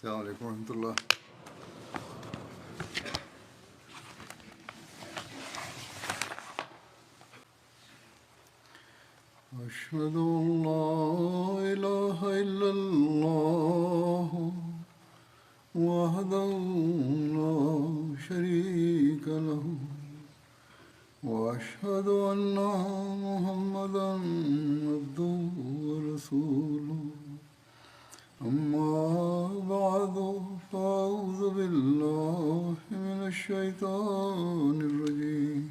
السلام علیکم ورحمۃ اللہ۔ أشهد أن لا إله إلا الله وحده لا شريك له وأشهد أن محمدا عبده ورسوله أما بعد فأعوذ بالله من الشيطان الرجيم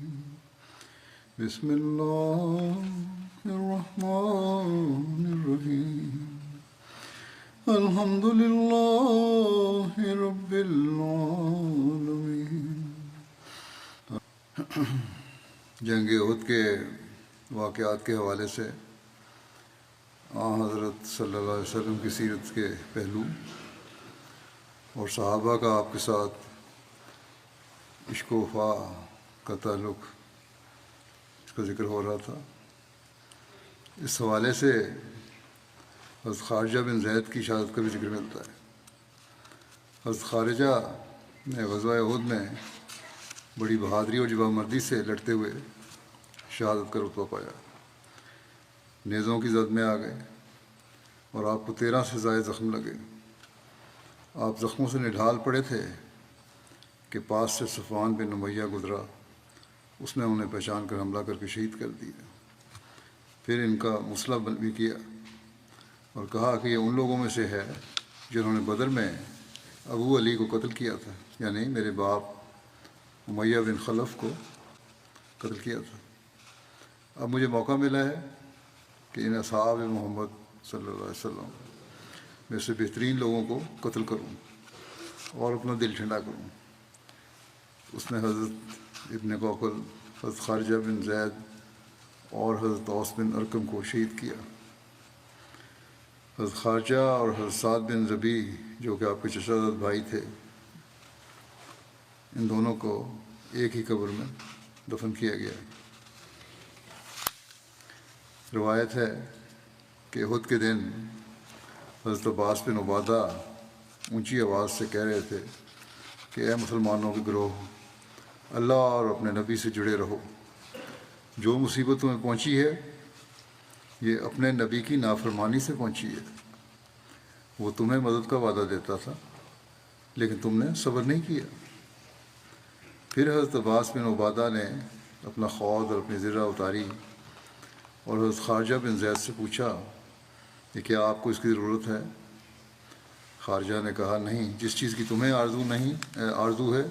بسم الله الرحمن الرحيم الحمد لله رب العالمين۔ جنگ احد کے واقعات کے حوالے سے حضرت صلی اللہ علیہ وسلم کی سیرت کے پہلو اور صحابہ کا آپ کے ساتھ عشق و وفا کا تعلق، اس کا ذکر ہو رہا تھا۔ اس حوالے سے حضرت خارجہ بن زید کی شہادت کا بھی ذکر ملتا ہے۔ حضرت خارجہ نے غزوہ احد میں بڑی بہادری اور جبامردی سے لڑتے ہوئے شہادت کا رتبہ پایا۔ نیزوں کی زد میں آ گئے اور آپ کو 13 سے زائد زخم لگے۔ آپ زخموں سے نڈھال پڑے تھے کہ پاس سے صفوان بن امیہ گزرا، اس نے انہیں پہچان کر حملہ کر کے شہید کر دیا۔ پھر ان کا مسئلہ بھی کیا اور کہا کہ یہ ان لوگوں میں سے ہے جنہوں نے بدر میں ابو علی کو قتل کیا تھا، یعنی میرے باپ امیہ بن خلف کو قتل کیا تھا۔ اب مجھے موقع ملا ہے کہ ان اصحاب محمد صلی اللہ علیہ وسلم میں سے بہترین لوگوں کو قتل کروں اور اپنا دل ٹھنڈا کروں۔ اس نے حضرت ابن قوقل، حضرت خارجہ بن زید اور حضرت اوس بن ارقم کو شہید کیا۔ حضرت خارجہ اور حضرت سعد بن ربیع جو کہ آپ کے چچا زاد بھائی تھے، ان دونوں کو ایک ہی قبر میں دفن کیا گیا۔ روایت ہے کہ احد کے دن حضرت عباس بن عبادہ اونچی آواز سے کہہ رہے تھے کہ اے مسلمانوں کے گروہ، اللہ اور اپنے نبی سے جڑے رہو۔ جو مصیبت تمہیں پہنچی ہے یہ اپنے نبی کی نافرمانی سے پہنچی ہے۔ وہ تمہیں مدد کا وعدہ دیتا تھا لیکن تم نے صبر نہیں کیا۔ پھر حضرت عباس بن عبادہ نے اپنا خود اور اپنی زرہ اتاری اور حضرت خارجہ بن زید سے پوچھا کہ کیا آپ کو اس کی ضرورت ہے؟ خارجہ نے کہا نہیں، جس چیز کی تمہیں آرزو ہے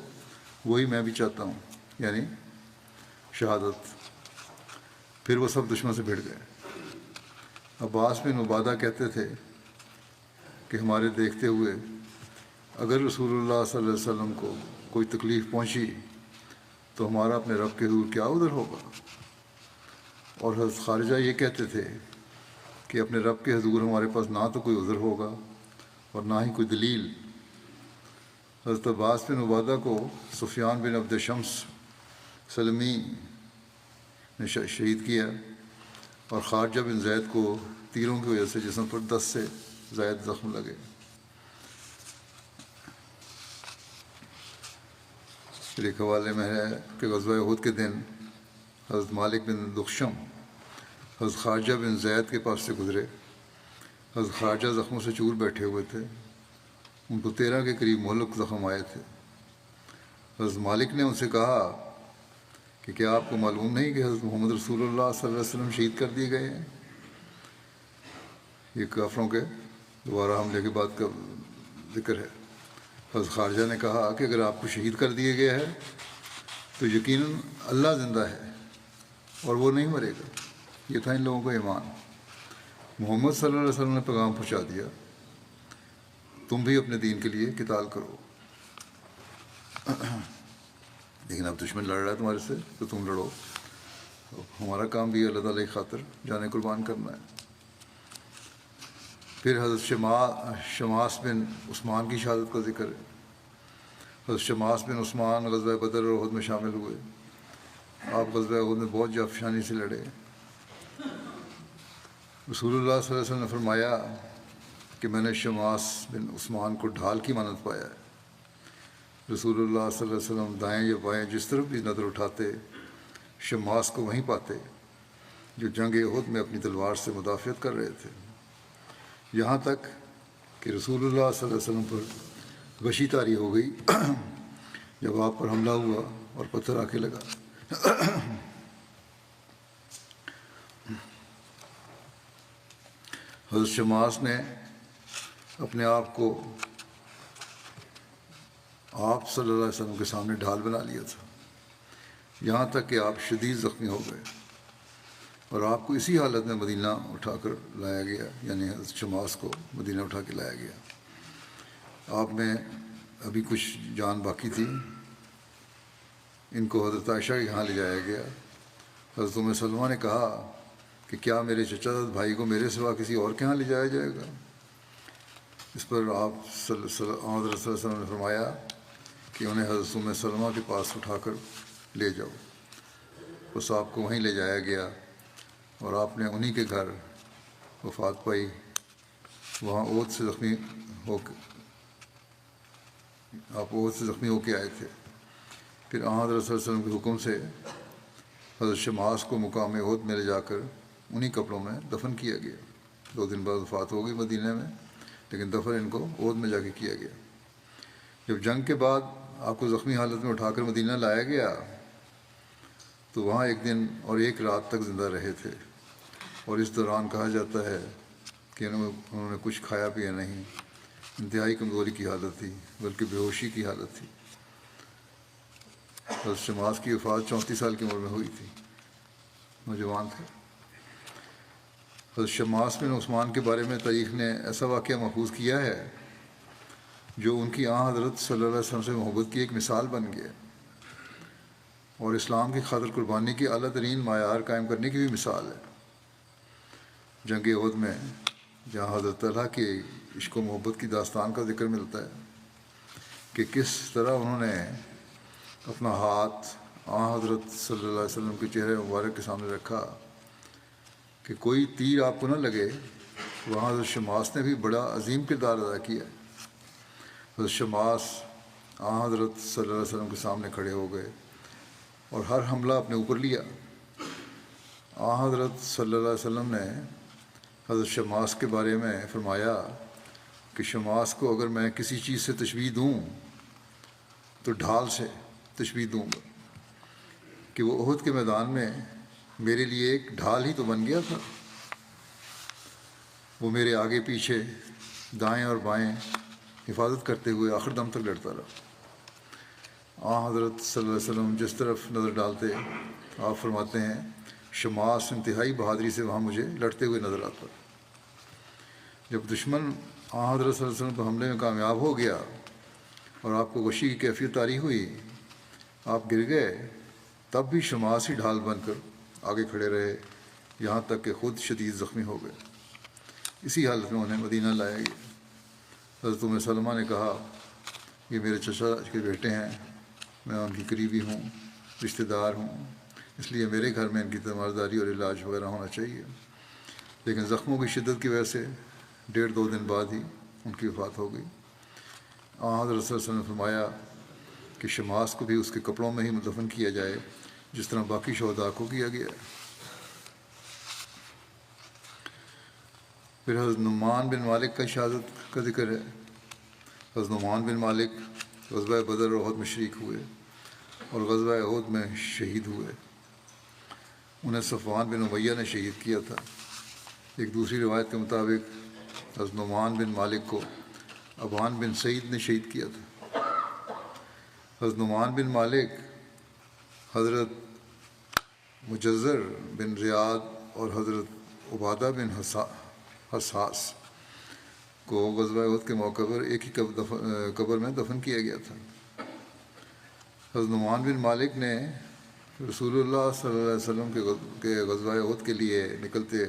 وہی میں بھی چاہتا ہوں، یعنی شہادت۔ پھر وہ سب دشمن سے بھڑ گئے۔ عباس بن عبادہ کہتے تھے کہ ہمارے دیکھتے ہوئے اگر رسول اللہ صلی اللہ علیہ وسلم کو کوئی تکلیف پہنچی تو ہمارا اپنے رب کے حضور کیا عذر ہوگا؟ اور حضرت خارجہ یہ کہتے تھے کہ اپنے رب کے حضور ہمارے پاس نہ تو کوئی عذر ہوگا اور نہ ہی کوئی دلیل۔ حضرت عباس بن عبادہ کو سفیان بن عبد شمس سلمی نے شہید کیا اور خارجہ بن زید کو تیروں کی وجہ سے جسم پر 10 سے زائد زخم لگے۔ پھر ایک حوالے میں ہے کہ غزوہ احد کے دن حضرت مالک بن دخشم حضرت خارجہ بن زید کے پاس سے گزرے۔ حضرت خارجہ زخموں سے چور بیٹھے ہوئے تھے، ان کو 13 کے قریب مہلک زخم آئے تھے۔ حضرت مالک نے ان سے کہا کہ کیا آپ کو معلوم نہیں کہ حضرت محمد رسول اللہ صلی اللہ علیہ وسلم شہید کر دیے گئے ہیں؟ یہ کافروں کے دوبارہ حملے کے بعد کا ذکر ہے۔ حضرت خارجہ نے کہا کہ اگر آپ کو شہید کر دیا گیا ہے تو یقیناً اللہ زندہ ہے اور وہ نہیں مرے گا۔ یہ تھا ان لوگوں کا ایمان۔ محمد صلی اللہ علیہ وسلم نے پیغام پہنچا دیا، تم بھی اپنے دین کے لیے قتال کرو، لیکن اب دشمن لڑ رہا ہے تمہارے سے تو تم لڑو، ہمارا کام بھی اللہ تعالیٰ کی خاطر جانے قربان کرنا ہے۔ پھر حضرت شماس بن عثمان کی شہادت کا ذکر ہے۔ حضرت شماس بن عثمان غزوہ بدر اور احد میں شامل ہوئے۔ آپ غزوہ احد میں بہت جافشانی سے لڑے۔ رسول اللہ صلی اللہ علیہ وسلم نے فرمایا کہ میں نے شماس بن عثمان کو ڈھال کی مانند پایا ہے۔ رسول اللہ صلی اللہ علیہ وسلم دائیں یا بائیں جس طرف بھی نظر اٹھاتے شماس کو وہیں پاتے جو جنگ احد میں اپنی تلوار سے مدافعت کر رہے تھے، یہاں تک کہ رسول اللہ صلی اللہ علیہ وسلم پر وحشی طاری ہو گئی جب آپ پر حملہ ہوا اور پتھر آ کے لگا۔ حضرت شماس نے اپنے آپ کو آپ صلی اللہ علیہ وسلم کے سامنے ڈھال بنا لیا تھا، یہاں تک کہ آپ شدید زخمی ہو گئے اور آپ کو اسی حالت میں مدینہ اٹھا کر لایا گیا، یعنی حضرت شماس کو مدینہ اٹھا کے لایا گیا۔ آپ میں ابھی کچھ جان باقی تھی، ان کو حضرت عائشہ کے یہاں لے جایا گیا۔ حضرت ام سلمہ نے کہا کہ کیا میرے چچا زاد بھائی کو میرے سوا کسی اور کے یہاں لے جایا جائے گا؟ اس پر آپ صلی اللہ علیہ وسلم نے فرمایا کہ انہیں حضرت ام سلمہ کے پاس اٹھا کر لے جاؤ۔ بس آپ کو وہیں لے جایا گیا اور آپ نے انہی کے گھر وفات پائی۔ وہاں احد سے زخمی ہو کے آئے تھے۔ پھر حضرت صلی اللہ علیہ وسلم کے حکم سے حضرت شماس کو مقام احد میں لے جا کر انہی کپڑوں میں دفن کیا گیا۔ 2 دن بعد وفات ہو گئی مدینہ میں، لیکن دفن ان کو احد میں جا کے کیا گیا۔ جب جنگ کے بعد آپ کو زخمی حالت میں اٹھا کر مدینہ لایا گیا تو وہاں 1 دن اور 1 رات تک زندہ رہے تھے، اور اس دوران کہا جاتا ہے کہ انہوں نے کچھ کھایا پیا نہیں، انتہائی کمزوری کی حالت تھی، بلکہ بے ہوشی کی حالت تھی۔ حضرت شماس کی وفات 34 سال کی عمر میں ہوئی تھی، نوجوان تھے۔ حضرت شماس بن عثمان کے بارے میں تاریخ نے ایسا واقعہ محفوظ کیا ہے جو ان کی حضرت صلی اللہ علیہ وسلم سے محبت کی ایک مثال بن گیا، اور اسلام کی خاطر قربانی کی اعلیٰ ترین معیار قائم کرنے کی بھی مثال ہے۔ جنگ احد میں جہاں حضرت طلحہ کے عشق و محبت کی داستان کا ذکر ملتا ہے کہ کس طرح انہوں نے اپنا ہاتھ حضرت صلی اللہ علیہ وسلم کے چہرے مبارک کے سامنے رکھا کہ کوئی تیر آپ کو نہ لگے، وہاں حضرت شماس نے بھی بڑا عظیم کردار ادا کیا۔ حضرت شماس حضرت صلی اللہ علیہ وسلم کے سامنے کھڑے ہو گئے اور ہر حملہ اپنے اوپر لیا۔ حضرت صلی اللہ علیہ وسلم نے حضرت شماس کے بارے میں فرمایا کہ شماس کو اگر میں کسی چیز سے تشبیہ دوں تو ڈھال سے تشبیہ دوں گا، کہ وہ احد کے میدان میں میرے لیے ایک ڈھال ہی تو بن گیا تھا۔ وہ میرے آگے پیچھے دائیں اور بائیں حفاظت کرتے ہوئے آخر دم تک لڑتا رہا۔ حضرت صلی اللہ علیہ وسلم جس طرف نظر ڈالتے آپ فرماتے ہیں شماس انتہائی بہادری سے وہاں مجھے لڑتے ہوئے نظر آتا۔ جب دشمن حضرت صلی اللہ علیہ وسلم کو حملے میں کامیاب ہو گیا اور آپ کو غشی کی کیفیت طاری ہوئی، آپ گر گئے، تب بھی شماس ہی ڈھال بن کر آگے کھڑے رہے، یہاں تک کہ خود شدید زخمی ہو گئے۔ اسی حالت میں انہیں مدینہ لایا گیا۔ حضرت ام سلمہ نے کہا یہ میرے چچا کے بیٹے ہیں، میں ان کی قریبی ہوں، رشتہ دار ہوں، اس لیے میرے گھر میں ان کی تیمارداری اور علاج وغیرہ ہونا چاہیے۔ لیکن زخموں کی شدت کی وجہ سے 1.5-2 دن بعد ہی ان کی وفات ہو گئی۔ حضرت صلی اللہ علیہ وسلم نے فرمایا کہ شماس کو بھی اس کے کپڑوں میں ہی دفن کیا جائے جس طرح باقی شہداء کو کیا گیا ہے۔ پھر حضرت نعمان بن مالک کا شہادت کا ذکر ہے۔ حضرت نعمان بن مالک غزوہ بدر اور احد میں شریک ہوئے اور غزوہ احد میں شہید ہوئے۔ انہیں صفوان بن امیہ نے شہید کیا تھا۔ ایک دوسری روایت کے مطابق حضرت نعمان بن مالک کو ابان بن سعید نے شہید کیا تھا۔ حضرت نعمان بن مالک حضرت مجزر بن ریاض اور حضرت عبادہ بن حساس کو غزوہ احد کے موقع پر ایک ہی قبر میں دفن کیا گیا تھا۔ حضرت نعمان بن مالک نے رسول اللہ صلی اللہ علیہ وسلم کے غزوہ احد کے لیے نکلتے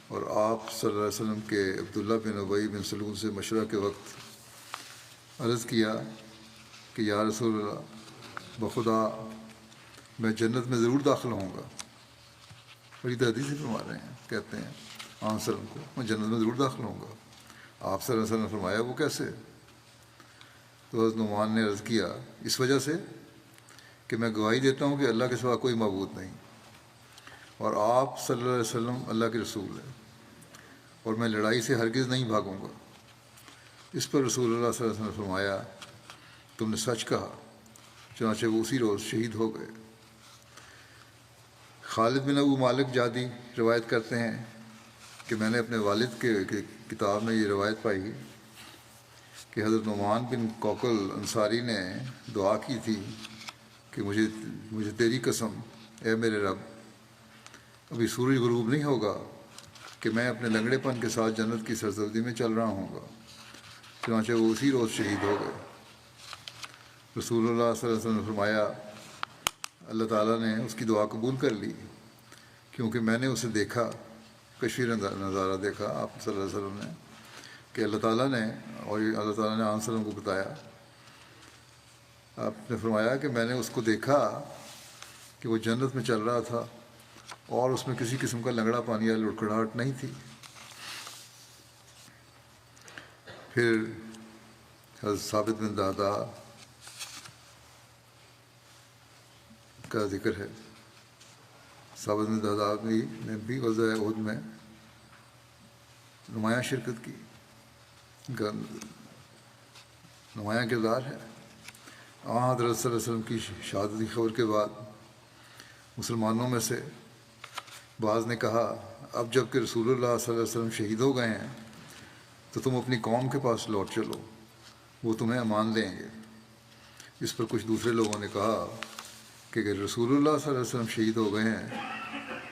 اور آپ صلی اللہ علیہ وسلم کے عبداللہ بن ابی بن سلول سے مشورہ کے وقت عرض کیا کہ یا رسول اللہ، بخدا میں جنت میں ضرور داخل ہوں گا۔ بڑی تحدید سے فرما رہے ہیں، کہتے ہیں وسلم کو میں جنت میں ضرور داخل ہوں گا، آپ صلی اللہ علیہ وسلم نے فرمایا وہ کیسے؟ تو حضرت نعمان نے عرض کیا اس وجہ سے کہ میں گواہی دیتا ہوں کہ اللہ کے سوا کوئی معبود نہیں اور آپ صلی اللہ علیہ وسلم اللہ کے رسول ہیں، اور میں لڑائی سے ہرگز نہیں بھاگوں گا۔ اس پر رسول اللہ صلی اللہ علیہ وسلم نے فرمایا تم نے سچ کہا، چنانچہ وہ اسی روز شہید ہو گئے۔ خالد بن ابو مالک جادی روایت کرتے ہیں کہ میں نے اپنے والد کے کتاب میں یہ روایت پائی کہ حضرت نعمان بن کوکل انصاری نے دعا کی تھی کہ مجھے تیری قسم اے میرے رب، ابھی سورج غروب نہیں ہوگا کہ میں اپنے لنگڑے پن کے ساتھ جنت کی سرسبزی میں چل رہا ہوں گا۔ چنانچہ وہ اسی روز شہید ہو گئے۔ رسول اللہ صلی اللہ علیہ وسلم نے فرمایا اللہ تعالیٰ نے اس کی دعا قبول کر لی، کیونکہ میں نے اسے دیکھا، کشفی نظارہ دیکھا آپ صلی اللہ علیہ وسلم نے کہ اللہ تعالیٰ نے، اور اللہ تعالیٰ نے علیہ وسلم کو بتایا، آپ نے فرمایا کہ میں نے اس کو دیکھا کہ وہ جنت میں چل رہا تھا اور اس میں کسی قسم کا لنگڑا پانی یا لڑکھڑاہٹ نہیں تھی۔ پھر حضرت ثابت بن دہدہ کا ذکر ہے۔ ثابت بن دہدہ نے بھی غزوہ احد میں نمایاں شرکت کی، ان کا نمایاں کردار ہے۔ حضرت صلی اللہ علیہ وسلم کی شہادت کی خبر کے بعد مسلمانوں میں سے بعض نے کہا اب جب کہ رسول اللہ صلی اللہ علیہ وسلم شہید ہو گئے ہیں تو تم اپنی قوم کے پاس لوٹ چلو، وہ تمہیں امان دیں گے۔ اس پر کچھ دوسرے لوگوں نے کہا کہ اگر رسول اللہ صلی اللہ علیہ وسلم شہید ہو گئے ہیں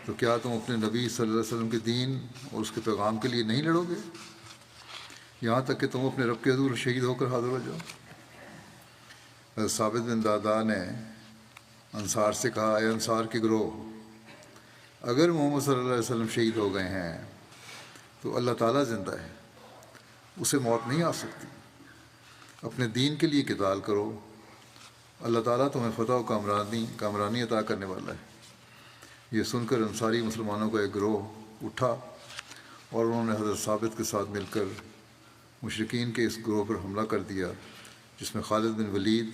تو کیا تم اپنے نبی صلی اللہ علیہ وسلم کے دین اور اس کے پیغام کے لیے نہیں لڑو گے یہاں تک کہ تم اپنے رب کے حضور شہید ہو کر حاضر ہو جاؤ؟ حضرت ثابت بن دہدہ نے انصار سے کہا اے انصار کے گروہ، اگر محمد صلی اللہ علیہ وسلم شہید ہو گئے ہیں تو اللہ تعالیٰ زندہ ہے، اسے موت نہیں آ سکتی، اپنے دین کے لیے قتال کرو، اللہ تعالیٰ تمہیں فتح و کامرانی عطا کرنے والا ہے۔ یہ سن کر انصاری مسلمانوں کا ایک گروہ اٹھا اور انہوں نے حضرت ثابت کے ساتھ مل کر مشرکین کے اس گروہ پر حملہ کر دیا، جس میں خالد بن ولید،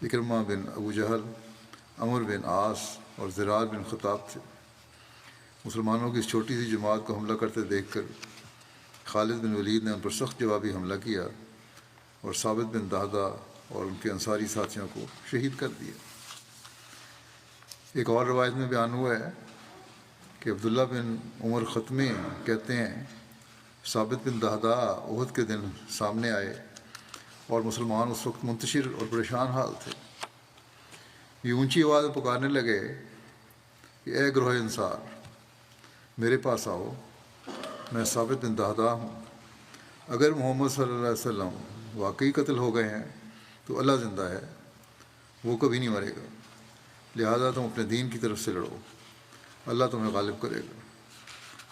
اکرمہ بن ابو جہل، عمر بن عاص اور زرار بن خطاب تھے۔ مسلمانوں کی اس چھوٹی سی جماعت کو حملہ کرتے دیکھ کر خالد بن ولید نے ان پر سخت جوابی حملہ کیا اور ثابت بن دہدہ اور ان کے انصاری ساتھیوں کو شہید کر دیا۔ ایک اور روایت میں بیان ہوا ہے کہ عبداللہ بن عمر ختمی کہتے ہیں ثابت بن دہدہ احد کے دن سامنے آئے اور مسلمان اس وقت منتشر اور پریشان حال تھے۔ یہ اونچی آواز میں پکارنے لگے کہ اے گروہ انصار، میرے پاس آؤ، میں ثابت بن دہدہ ہوں، اگر محمد صلی اللہ علیہ وسلم واقعی قتل ہو گئے ہیں تو اللہ زندہ ہے، وہ کبھی نہیں مرے گا، لہذا تم اپنے دین کی طرف سے لڑو، اللہ تمہیں غالب کرے گا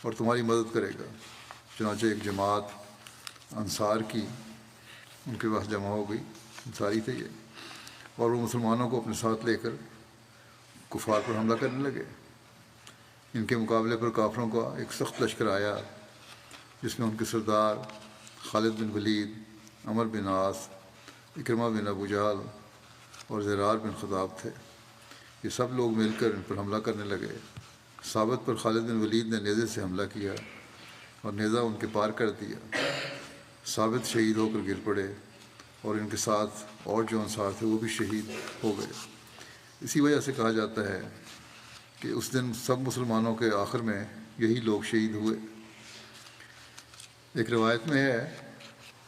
اور تمہاری مدد کرے گا۔ چنانچہ ایک جماعت انصار کی ان کے پاس جمع ہو گئی، انصاری تھے یہ، اور وہ مسلمانوں کو اپنے ساتھ لے کر کفار پر حملہ کرنے لگے۔ ان کے مقابلے پر کافروں کا ایک سخت لشکر آیا جس میں ان کے سردار خالد بن ولید، عمر بن عاص، اکرمہ بن ابو جہل اور زرار بن خطاب تھے۔ یہ سب لوگ مل کر ان پر حملہ کرنے لگے۔ ثابت پر خالد بن ولید نے نیزے سے حملہ کیا اور نیزہ ان کے پار کر دیا۔ ثابت شہید ہو کر گر پڑے اور ان کے ساتھ اور جو انصار تھے وہ بھی شہید ہو گئے۔ اسی وجہ سے کہا جاتا ہے کہ اس دن سب مسلمانوں کے آخر میں یہی لوگ شہید ہوئے۔ ایک روایت میں ہے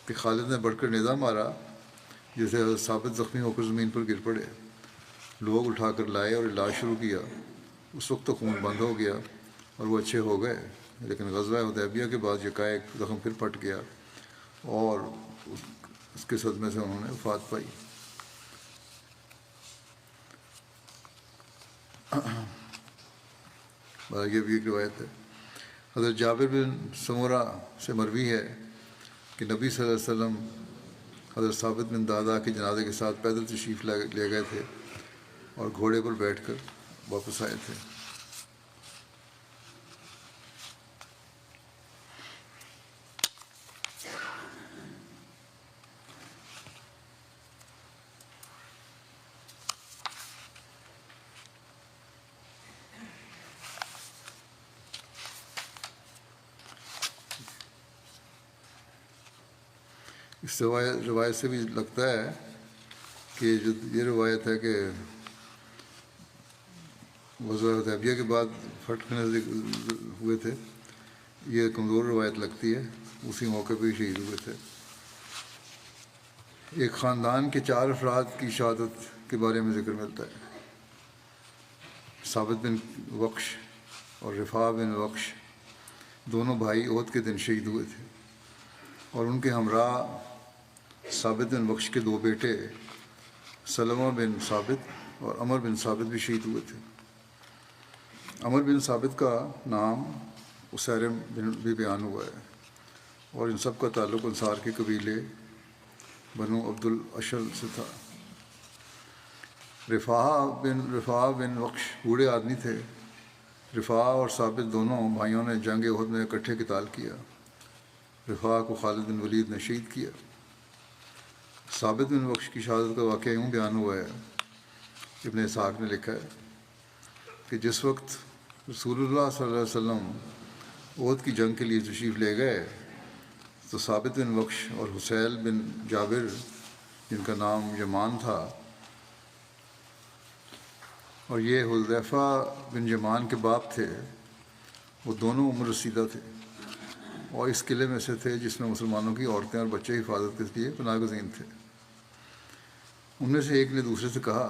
کہ خالد نے بڑھ کر نیزہ مارا جسے حضرت ثابت زخمی ہو کر زمین پر گر پڑے۔ لوگ اٹھا کر لائے اور علاج شروع کیا۔ اس وقت تو خون بند ہو گیا اور وہ اچھے ہو گئے، لیکن غزوہ حدیبیہ کے بعد یکایک زخم پھر پھٹ گیا اور اس کے صدمے سے انہوں نے وفات پائی۔ یہ بھی ایک روایت ہے۔ حضرت جابر بن سمورہ سے مروی ہے کہ نبی صلی اللہ علیہ وسلم حضرت ثابت بن دہدہ کے جنازے کے ساتھ پیدل تشریف لے گئے تھے اور گھوڑے پر بیٹھ کر واپس آئے تھے۔ اس روایت سے بھی لگتا ہے کہ جو یہ روایت ہے کہ غزوہ حدیبیہ کے بعد فتح نزدیک ہوئے تھے، یہ کمزور روایت لگتی ہے، اسی موقع پہ ہی شہید ہوئے تھے۔ ایک خاندان کے 4 افراد کی شہادت کے بارے میں ذکر ملتا ہے۔ ثابت بن وقش اور رفاع بن وقش دونوں بھائی احد کے دن شہید ہوئے تھے، اور ان کے ہمراہ ثابت بن وقش کے 2 بیٹے سلمہ بن ثابت اور عمر بن ثابت بھی شہید ہوئے تھے۔ عمر بن ثابت کا نام اسیرم بن بھی بیان ہوا ہے، اور ان سب کا تعلق انصار کے قبیلے بنو عبد الاشل سے تھا۔ رفاع بن وقش بوڑھے آدمی تھے۔ رفاع اور ثابت دونوں بھائیوں نے جنگ احد میں اکٹھے قتال کیا۔ رفاع کو خالد بن ولید نے شہید کیا۔ ثابت بن وقش کی شہادت کا واقعہ یوں بیان ہوا ہے، ابن اسحاق نے لکھا ہے کہ جس وقت رسول اللہ صلی اللہ علیہ وسلم احد کی جنگ کے لیے تشریف لے گئے تو ثابت بن وقش اور حسیل بن جابر، جن کا نام یمان تھا، اور یہ حذیفہ بن یمان کے باپ تھے، وہ دونوں عمر رسیدہ تھے اور اس قلعے میں سے تھے جس میں مسلمانوں کی عورتیں اور بچے حفاظت کے لیے پناہ گزین تھے۔ ان میں سے ایک نے دوسرے سے کہا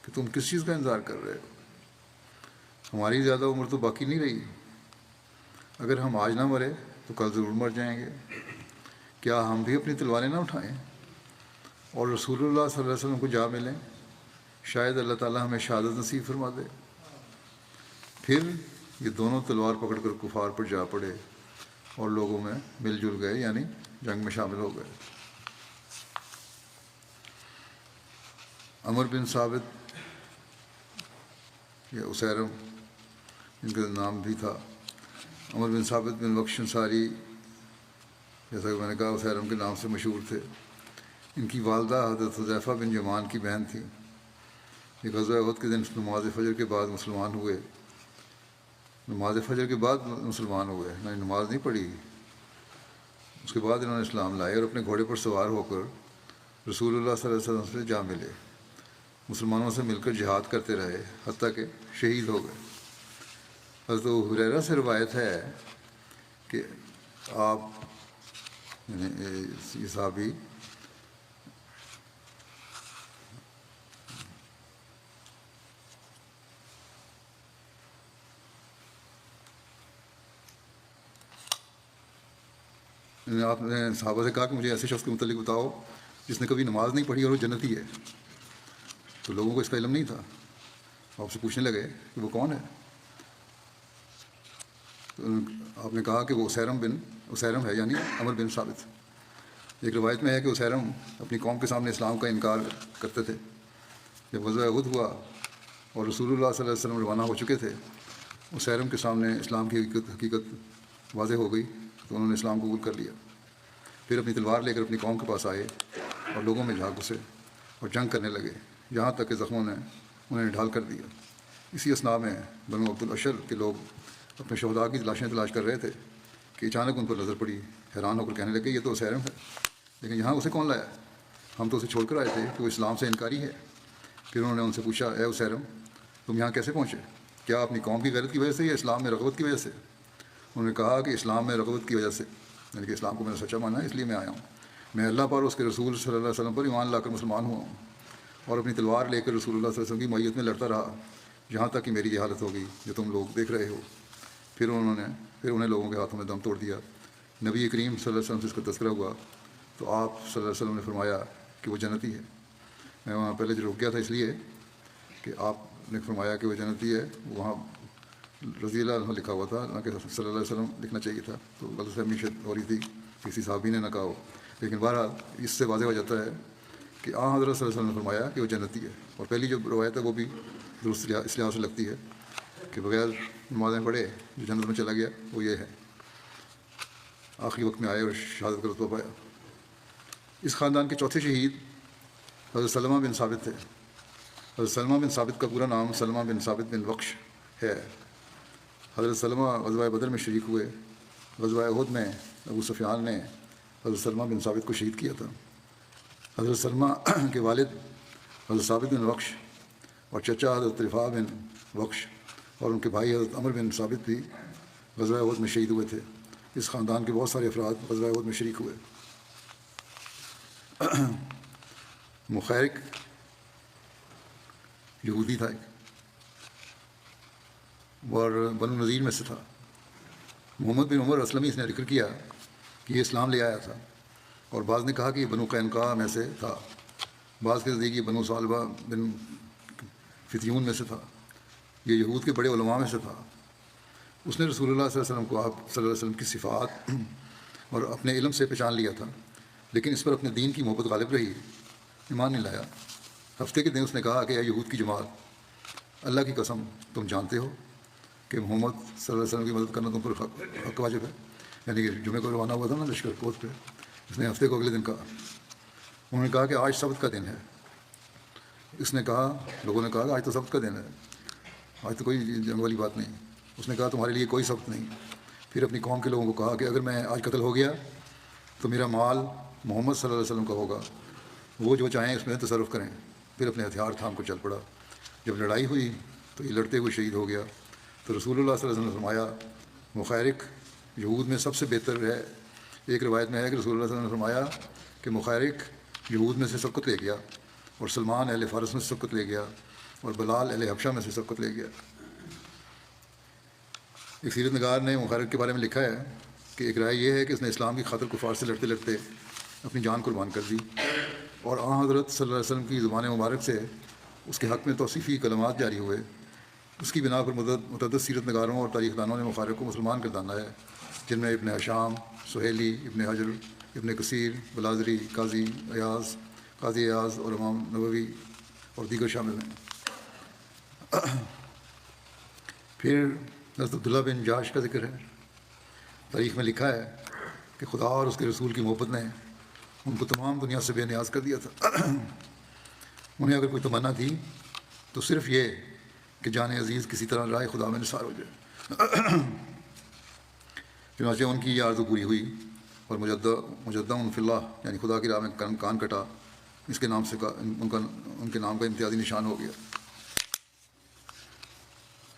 کہ تم کس چیز کا انتظار کر رہے ہو؟ ہماری زیادہ عمر تو باقی نہیں رہی، اگر ہم آج نہ مرے تو کل ضرور مر جائیں گے، کیا ہم بھی اپنی تلواریں نہ اٹھائیں اور رسول اللہ صلی اللہ علیہ وسلم کو جا ملیں؟ شاید اللہ تعالیٰ ہمیں شہادت نصیب فرما دے۔ پھر یہ دونوں تلوار پکڑ کر کفار پر جا پڑے اور لوگوں میں مل جل گئے، یعنی جنگ میں شامل ہو گئے۔ عمر بن ثابت یا اسیرم ان کا نام بھی تھا، عمر بن ثابت بن وقش انصاری، جیسا کہ میں نے کہا اسیرم کے نام سے مشہور تھے۔ ان کی والدہ حضرت حذیفہ بن یمان کی بہن تھیں۔ یہ غزوہ احد کے دن نماز فجر کے بعد مسلمان ہوئے۔ نماز فجر کے بعد مسلمان ہوئے، نہ نماز نہیں پڑھی، اس کے بعد انہوں نے اسلام لائے اور اپنے گھوڑے پر سوار ہو کر رسول اللہ صلی اللہ علیہ وسلم سے جا ملے، مسلمانوں سے مل کر جہاد کرتے رہے حتیٰ کہ شہید ہو گئے۔ حضرت ہریرہ سے روایت ہے کہ آپ یعنی یہ صحابی آپ نے صحابہ سے کہا کہ مجھے ایسے شخص کے متعلق بتاؤ جس نے کبھی نماز نہیں پڑھی اور وہ جنتی ہے۔ تو لوگوں کو اس کا علم نہیں تھا، آپ سے پوچھنے لگے کہ وہ کون ہے؟ تو آپ نے کہا کہ وہ اسیرم ہے، یعنی عمر بن ثابت۔ ایک روایت میں ہے کہ اسیرم اپنی قوم کے سامنے اسلام کا انکار کرتے تھے۔ جب غزوہ احد ہوا اور رسول اللہ صلی اللہ علیہ وسلم روانہ ہو چکے تھے، اسیرم کے سامنے اسلام کی حقیقت واضح ہو گئی تو انہوں نے اسلام قبول کر لیا۔ پھر اپنی تلوار لے کر اپنی قوم کے پاس آئے اور لوگوں میں جا گھسے اور جنگ کرنے لگے، یہاں تک کہ زخموں نے انہیں ڈھال کر دیا۔ اسی اثناء میں بنو عبد الاشل کے لوگ اپنے شہداء کی لاشیں تلاش کر رہے تھے کہ اچانک ان پر نظر پڑی، حیران ہو کر کہنے لگے یہ تو اسیرم ہے، لیکن یہاں اسے کون لایا؟ ہم تو اسے چھوڑ کر آئے تھے کہ وہ اسلام سے انکاری ہے۔ پھر انہوں نے ان سے پوچھا اے اسیرم، تم یہاں کیسے پہنچے؟ کیا اپنی قوم کی غیرت کی وجہ سے یا اسلام میں رغبت کی وجہ سے؟ انہوں نے کہا کہ اسلام میں رغبت کی وجہ سے، یعنی کہ اسلام کو میں نے سچا مانا ہے اس لیے میں آیا ہوں۔ میں اللہ پر اور اس کے رسول صلی اللہ علیہ وسلم پر ایمان لا کر مسلمان ہوا ہوں اور اپنی تلوار لے کر رسول اللہ صلی اللہ علیہ وسلم کی معیت میں لڑتا رہا یہاں تک کہ میری یہ حالت ہو گئی جو تم لوگ دیکھ رہے ہو۔ پھر انہیں لوگوں کے ہاتھوں میں دم توڑ دیا۔ نبی کریم صلی اللہ علیہ وسلم سے اس کا تذکرہ ہوا تو آپ صلی اللہ علیہ وسلم نے فرمایا کہ وہ جنتی ہے۔ میں وہاں پہلے جو رک گیا تھا اس لیے کہ آپ نے فرمایا کہ وہ جنتی ہے، وہاں رضی اللہ عنہ لکھا ہوا تھا، حالانکہ صلی اللہ علیہ وسلم لکھنا چاہیے تھا، تو غلط فہمی ہو رہی تھی، کسی صحابی نے نہ کہا ہو۔ لیکن بہرحال اس سے واضح ہو جاتا ہے کہ حضرت صلی اللہ علیہ وسلم نے فرمایا کہ وہ جنتی ہے۔ اور پہلی جو روایت ہے وہ بھی درست اس لحاظ سے لگتی ہے کہ بغیر نمازیں پڑھے جو جنت میں چلا گیا وہ یہ ہے، آخری وقت میں آئے اور شہادت کا رتبہ پایا۔ اس خاندان کے چوتھے شہید حضرت سلمہ بن ثابت تھے۔ حضرت سلمہ بن ثابت کا پورا نام سلمہ بن ثابت بن وقش ہے۔ حضرت سلمہ غزوہ بدر میں شریک ہوئے۔ غزوہ احد میں ابو سفیان نے حضرت سلمہ بن ثابت کو شہید کیا تھا۔ حضرت سلمہ کے والد حضرت ثابت بن وقش اور چچا حضرت رفاع بن وقش اور ان کے بھائی حضرت عمر بن ثابت بھی غزوہ احد میں شہید ہوئے تھے۔ اس خاندان کے بہت سارے افراد غزوہ احد میں شریک ہوئے۔ مخیرق یہودی تھا اور بنو نذیر میں سے تھا۔ محمد بن عمر اسلمی اس نے ذکر کیا کہ یہ اسلام لے آیا تھا، اور بعض نے کہا کہ یہ بنو قینقاع میں سے تھا، بعض کے نزدیک یہ بنو ثعلبہ بن فتیون میں سے تھا، یہ یہود کے بڑے علماء میں سے تھا۔ اس نے رسول اللہ صلی اللہ علیہ وسلم کو آپ صلی اللہ علیہ وسلم کی صفات اور اپنے علم سے پہچان لیا تھا، لیکن اس پر اپنے دین کی محبت غالب رہی، ایمان نہیں لایا۔ ہفتے کے دن اس نے کہا کہ اے یہود کی جماعت، اللہ کی قسم تم جانتے ہو کہ محمد صلی اللہ علیہ وسلم کی مدد کرنا تم پر حق واجب ہے۔ یعنی کہ جمعے کو روانہ ہوا تھا نا لشکر کوٹ پہ، اس نے ہفتے کو اگلے دن کہا۔ انہوں نے کہا کہ آج سبت کا دن ہے۔ اس نے کہا، لوگوں نے کہا کہ آج تو سبت کا دن ہے، آج تو کوئی جنگ والی بات نہیں۔ اس نے کہا تمہارے لیے کوئی سبت نہیں۔ پھر اپنی قوم کے لوگوں کو کہا کہ اگر میں آج قتل ہو گیا تو میرا مال محمد صلی اللہ علیہ وسلم کا ہوگا، وہ جو چاہیں اس میں تصرف کریں۔ پھر اپنے ہتھیار تھام کر چل پڑا۔ جب لڑائی ہوئی تو یہ لڑتے ہوئے شہید ہو گیا۔ تو رسول اللہ صلی اللہ علیہ وسلم نے فرمایا مخیرق یہود میں سب سے بہتر ہے۔ ایک روایت میں ہے کہ رسول اللہ صلی اللہ علیہ وسلم نے فرمایا کہ مخیرق یہود میں سے سبقت لے گیا، اور سلمان اہل فارس میں سے سبقت لے گیا، اور بلال اہل حبشہ میں سے سبقت لے گیا۔ ایک سیرت نگار نے مخیرق کے بارے میں لکھا ہے کہ ایک رائے یہ ہے کہ اس نے اسلام کی خاطر کفار سے لڑتے لڑتے اپنی جان قربان کر دی، اور آن حضرت صلی اللہ علیہ وسلم کی زبان مبارک سے اس کے حق میں توصیفی کلمات جاری ہوئے۔ اس کی بنا پر متعدد سیرت نگاروں اور تاریخ دانوں نے مخیرق کو مسلمان گردانا ہے، جن میں ابن ہشام، سہیلی، ابن حجر، ابن کثیر، بلازری، قاضی ایاز اور امام نووی اور دیگر شامل ہیں۔ پھر حضرت عبداللہ بن جاش کا ذکر ہے۔ تاریخ میں لکھا ہے کہ خدا اور اس کے رسول کی محبت نے ان کو تمام دنیا سے بے نیاز کر دیا تھا۔ انہیں اگر کوئی تمنا تھی تو صرف یہ کہ جان عزیز کسی طرح راہ خدا میں نثار ہو جائے۔ چنانچہ ان کی یہ آرزو پوری ہوئی، اور مجدہ فی اللہ یعنی خدا کی راہ میں کان کٹا، اس کے نام سے ان کے نام کا امتیازی نشان ہو گیا۔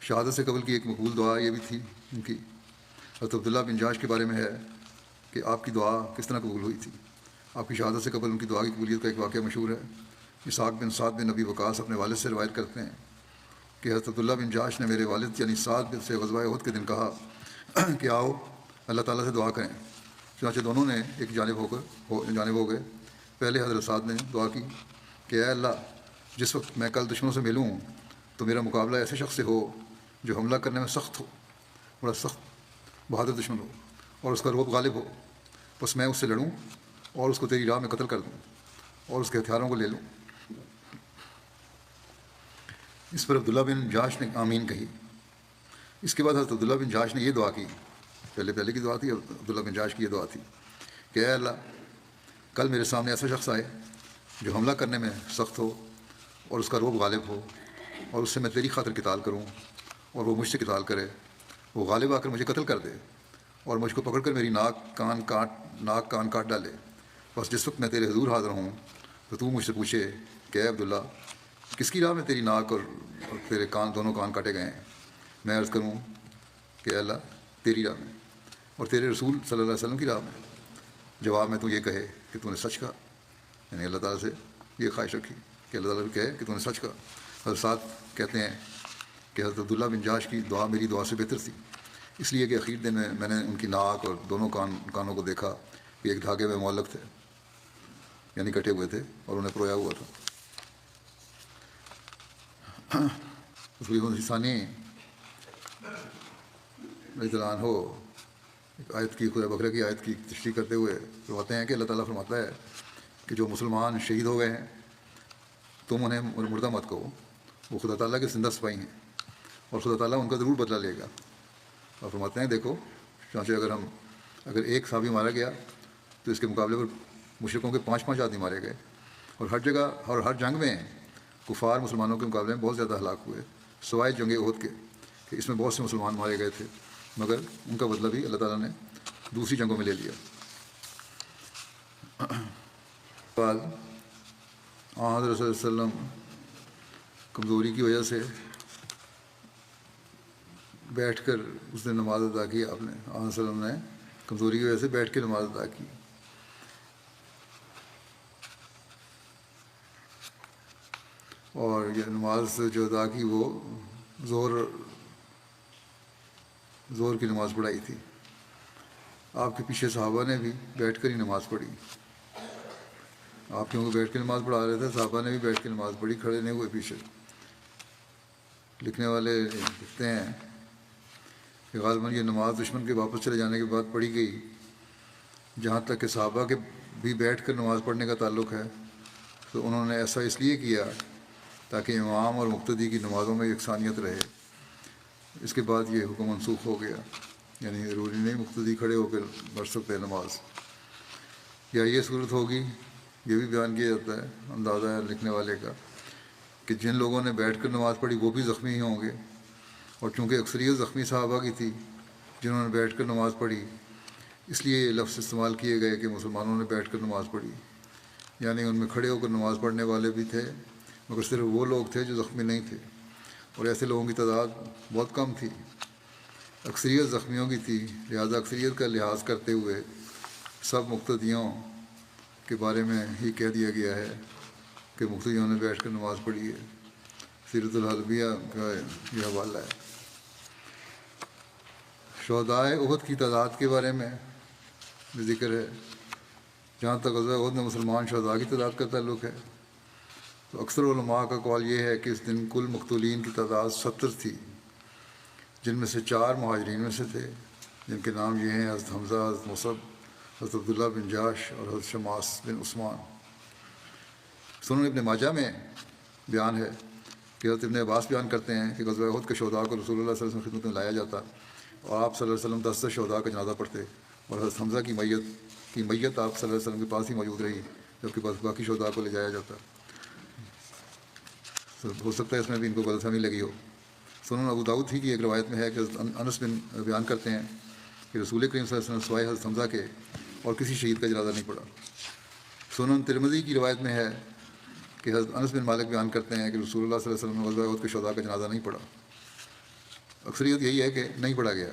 شہادت سے قبل کی ایک مقبول دعا یہ بھی تھی ان کی۔ حضرت عبداللہ بن جاش کے بارے میں ہے کہ آپ کی دعا کس طرح قبول ہوئی تھی۔ آپ کی شہادت سے قبل ان کی دعا کی قبولیت کا ایک واقعہ مشہور ہے۔ اسحاق بن سعد بن نبی وقاص اپنے والد سے روایت کرتے ہیں کہ حضرت عبداللہ بن جاش نے میرے والد یعنی سعد سے غزوہ احد کے دن کہا کہ آؤ اللہ تعالیٰ سے دعا کریں۔ چنانچہ دونوں نے ایک جانب ہو گئے۔ پہلے حضرت سعد نے دعا کی کہ اے اللہ، جس وقت میں کل دشمنوں سے ملوں تو میرا مقابلہ ایسے شخص سے ہو جو حملہ کرنے میں سخت ہو، بڑا سخت بہادر دشمن ہو، اور اس کا رعب غالب ہو، بس میں اس سے لڑوں اور اس کو تیری راہ میں قتل کر دوں اور اس کے ہتھیاروں کو لے لوں۔ اس پر عبداللہ بن جاش نے آمین کہی۔ اس کے بعد حضرت عبداللہ بن جاش نے یہ دعا کی، پہلے کی دعا تھی، عبداللہ بن جاش کی یہ دعا تھی کہ اے اللہ، کل میرے سامنے ایسا شخص آئے جو حملہ کرنے میں سخت ہو اور اس کا رعب غالب ہو، اور اس سے میں تیری خاطر قتال کروں اور وہ مجھ سے قتال کرے، وہ غالب آ کر مجھے قتل کر دے اور مجھ کو پکڑ کر میری ناک کان کاٹ ڈالے۔ بس جس وقت میں تیرے حضور حاضر ہوں تو تو مجھ سے پوچھے کہ اے عبداللہ، کس کی راہ میں تیری ناک اور تیرے دونوں کان کاٹے گئے ہیں؟ میں عرض کروں کہ اے اللہ، تیری راہ میں اور تیرے رسول صلی اللہ علیہ وسلم کی راہ میں۔ جواب میں تو یہ کہے کہ تو نے سچ کہا، یعنی اللہ تعالیٰ سے یہ خواہش رکھی کہ اللہ تعالیٰ بھی کہے کہ تو نے سچ کہا۔ حضرت سعد کہتے ہیں کہ حضرت عبداللہ بن جاش کی دعا میری دعا سے بہتر تھی، اس لیے کہ اخیر دن میں نے ان کی ناک اور دونوں کانوں کو دیکھا کہ ایک دھاگے میں معلق تھے، یعنی کٹے ہوئے تھے اور انہیں پرویا ہوا تھا۔ رسول ثانی رضی اللہ عنہ ایک آیت کی، خدا بقرہ کی آیت کی تشریح کرتے ہوئے فرماتے ہیں کہ اللہ تعالیٰ فرماتا ہے کہ جو مسلمان شہید ہو گئے ہیں تم انہیں مردہ مت کہو، وہ خدا تعالیٰ کے زندہ سپاہی ہیں اور خدا تعالیٰ ان کا ضرور بدلہ لے گا۔ اور فرماتے ہیں دیکھو، چانچہ اگر ایک صحابی مارا گیا تو اس کے مقابلے پر مشرکوں کے 5 آدمی مارے گئے، اور ہر جگہ اور ہر جنگ میں کفار مسلمانوں کے مقابلے میں بہت زیادہ ہلاک ہوئے، سوائے جنگ احد کے کہ اس میں بہت سے مسلمان مارے گئے تھے، مگر ان کا بدلہ بھی اللہ تعالیٰ نے دوسری جنگوں میں لے لیا۔ بعد حضرت صلی اللہ علیہ وسلم کمزوری کی وجہ سے بیٹھ کر اس نے نماز ادا کی. آپ نے صلی اللہ علیہ وسلم نے کمزوری کی وجہ سے بیٹھ کے نماز ادا کی. اور یہ نماز جو ادا کی وہ زور کی نماز پڑھائی تھی. آپ کے پیچھے صحابہ نے بھی بیٹھ کر ہی نماز پڑھی. آپ کیونکہ بیٹھ کے نماز پڑھا رہے تھے, صحابہ نے بھی بیٹھ کے نماز پڑھی, کھڑے نہیں ہوئے پیچھے. لکھنے والے لکھتے ہیں کہ غالباً یہ نماز دشمن کے واپس چلے جانے کے بعد پڑھی گئی. جہاں تک کہ صحابہ کے بھی بیٹھ کر نماز پڑھنے کا تعلق ہے تو انہوں نے ایسا اس لیے کیا تاکہ امام اور مقتدی کی نمازوں میں یکسانیت رہے. اس کے بعد یہ حکم منسوخ ہو گیا, یعنی ضروری نہیں مقتدی کھڑے ہو کر پڑھ سکتے ہیں نماز. یا یہ صورت ہوگی, یہ بھی بیان کیا جاتا ہے, اندازہ ہے لکھنے والے کا, کہ جن لوگوں نے بیٹھ کر نماز پڑھی وہ بھی زخمی ہی ہوں گے. اور چونکہ اکثریت زخمی صحابہ کی تھی جنہوں نے بیٹھ کر نماز پڑھی, اس لیے یہ لفظ استعمال کیے گئے کہ مسلمانوں نے بیٹھ کر نماز پڑھی. یعنی ان میں کھڑے ہو کر نماز پڑھنے والے بھی تھے, مگر صرف وہ لوگ تھے جو زخمی نہیں تھے, اور ایسے لوگوں کی تعداد بہت کم تھی. اکثریت زخمیوں کی تھی, لہذا اکثریت کا لحاظ کرتے ہوئے سب مقتدیوں کے بارے میں ہی کہہ دیا گیا ہے کہ مقتدیوں نے بیٹھ کر نماز پڑھی ہے. سیرت الحلبیہ کا یہ حوالہ ہے. شہدائے احد کی تعداد کے بارے میں بھی ذکر ہے. جہاں تک غزوہ احد میں مسلمان شہداء کی تعداد کا تعلق ہے تو اکثر علماء کا قول یہ ہے کہ اس دن کل مقتولین کی تعداد 70 تھی, جن میں سے 4 مہاجرین میں سے تھے, جن کے نام یہ ہیں حضرت حمزہ, حضرت مصعب, حضرت عبداللہ بن جاش اور حضرت شماس بن عثمان. سنن ابن ماجہ میں بیان ہے کہ حضرت ابن عباس بیان کرتے ہیں کہ غزوہ احد کے شہداء کو رسول اللہ صلی اللہ علیہ وسلم کی خدمت میں لایا جاتا اور آپ صلی اللہ علیہ وسلم 10 شہداء کا جنازہ پڑھتے, اور حضرت حمزہ کی میت آپ صلی اللہ علیہ وسلم کے پاس ہی موجود رہی, جبکہ باقی شہداء کو لے جایا جاتا. ہو سکتا ہے اس میں بھی ان کو غلط فہمی لگی ہو. سنن ابو داؤد ہی کی ایک روایت میں ہے کہ انس بن بیان کرتے ہیں کہ رسول کریم صلی اللہ علیہ وسلم سوائے حضرت حمزہ کے اور کسی شہید کا جنازہ نہیں پڑھا. سنن ترمذی کی روایت میں ہے کہ حضرت انس بن مالک بیان کرتے ہیں کہ رسول اللہ صلی اللہ علیہ وسلم نے غزوہ احد کے شہداء کا جنازہ نہیں پڑھا. اکثریت یہی ہے کہ نہیں پڑھا گیا.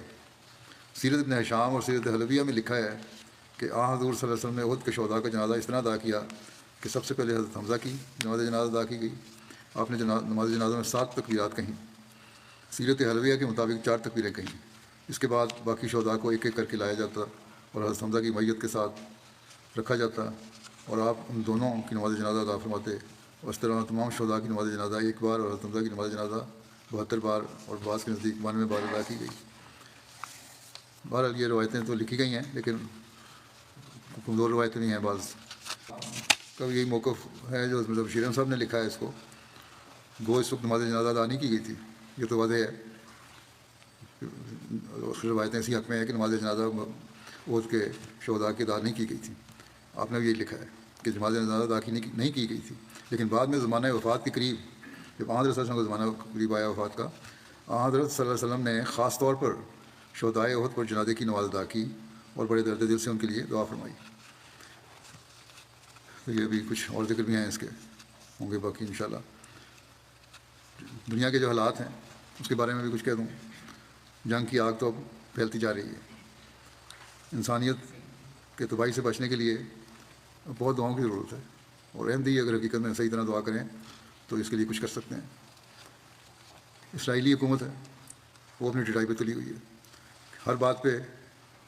سیرت ابن ہشام اور سیرت حلبیہ میں لکھا ہے کہ حضور صلی اللہ علیہ وسلم نے احد کے شہداء کا جنازہ اس طرح ادا کیا کہ سب سے پہلے حضرت حمزہ کی نماز جنازہ ادا کی گئی. آپ نے نماز جنازہ میں 7 تکبیرات کہیں. سیرت حلبیہ کے مطابق 4 تکبیریں کہیں. اس کے بعد باقی شہداء کو ایک ایک کر کے لایا جاتا اور حضرت حمزہ کی میت کے ساتھ رکھا جاتا, اور آپ ان دونوں کی نماز جنازہ ادا فرماتے. اور اس طرح تمام شہداء کی نماز جنازہ 1 بار اور حضرت حمزہ کی نماز جنازہ 72 بار اور بعض کے نزدیک 92 بار ادا کی گئی. بہرحال یہ روایتیں تو لکھی گئی ہیں لیکن کمزور روایتیں نہیں ہیں. بعض کا یہی موقف ہے جو مطلب شیرم صاحب نے لکھا ہے, اس کو گو اس وقت نماز جنازہ ادا نہیں کی گئی تھی. یہ تو واضح ہے, روایتیں اسی حق میں ہے کہ نماز جنازہ احد کے شہداء کی ادا نہیں کی گئی تھی. آپ نے بھی یہی لکھا ہے کہ نماز جنازہ ادا نہیں کی گئی تھی. لیکن بعد میں زمانہ وفات کے قریب, جب حضرت صلی اللہ علیہ وسلم کا زمانہ قریب آیا وفات کا, حضرت صلی اللہ علیہ وسلم نے خاص طور پر شہداء احد پر جنازے کی نماز ادا کی اور بڑے درد دل سے ان کے لیے دعا فرمائی. تو یہ بھی کچھ اور ذکر بھی ہیں اس کے, ہوں گے باقی انشاءاللہ. دنیا کے جو حالات ہیں اس کے بارے میں بھی کچھ کہہ دوں. جنگ کی آگ تو اب پھیلتی جا رہی ہے. انسانیت کے تباہی سے بچنے کے لیے بہت دعاؤں کی ضرورت ہے, اور احمدی اگر حقیقت میں صحیح طرح دعا کریں تو اس کے لیے کچھ کر سکتے ہیں. اسرائیلی حکومت ہے, وہ اپنی ڈٹائی پہ تلی ہوئی ہے. ہر بات پہ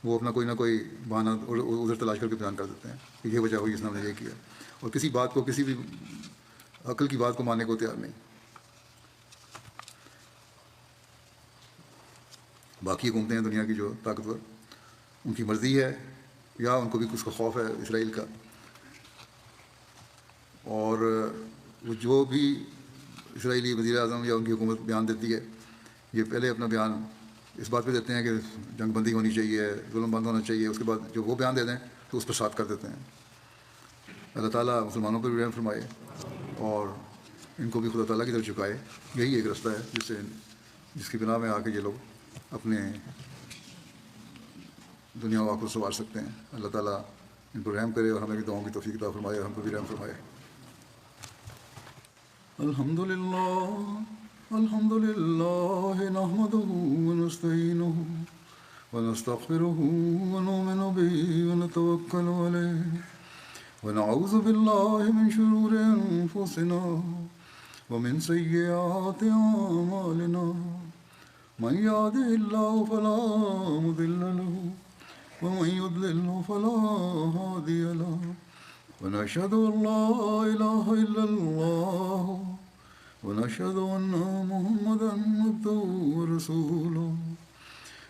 وہ اپنا کوئی نہ کوئی بہانہ ادھر تلاش کر کے بیان کر دیتے ہیں کہ یہ وجہ ہوئی اس نے ہم نے یہ کیا, اور کسی بات کو, کسی بھی عقل کی بات کو ماننے کو تیار نہیں. باقی حکومتیں ہیں دنیا کی جو طاقتور, ان کی مرضی ہے یا ان کو بھی کچھ کا خوف ہے اسرائیل کا, اور وہ جو بھی اسرائیلی وزیر اعظم یا ان کی حکومت بیان دیتی ہے, یہ پہلے اپنا بیان اس بات پہ دیتے ہیں کہ جنگ بندی ہونی چاہیے, ظلم بند ہونا چاہیے, اس کے بعد جو وہ بیان دے دیں تو اس پر ساتھ کر دیتے ہیں. اللہ تعالیٰ مسلمانوں پر بھی رحم فرمائے اور ان کو بھی خدا تعالیٰ کی طرف جھکائے. یہی ایک رستہ ہے جس کی بنا میں آ کے یہ لوگ اپنے دنیا و آخرت سنوار سکتے ہیں. اللہ تعالیٰ ان پر رحم کرے اور ہمیں بھی دعاؤں کی توفیق عطا فرمائے اور ہم کو بھی رحم فرمائے. الحمد للہ نحمده ونستعینه ونستغفره ونؤمن به ونتوکل علیہ ونعوذ باللہ من شرور انفسنا ومن سیئات اعمالنا من يهده الله فلا مضل له ومن يضلل فلا هادي له ونشهد أن لا إله إلا الله ونشهد أن محمدا عبده ورسوله.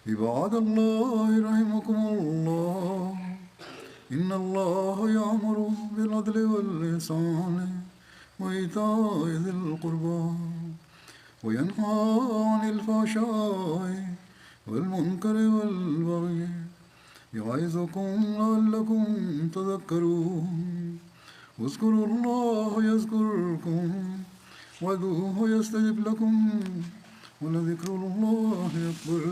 عباد الله رحمكم الله إن الله يأمر بالعدل والإحسان وإيتاء ذي القربى وينهى عن الفحشاء والمنكر والبغي يعظكم لعلكم تذكرون. اذكروا الله يذكركم وادعوه يستجب لكم ولذكر الله أكبر.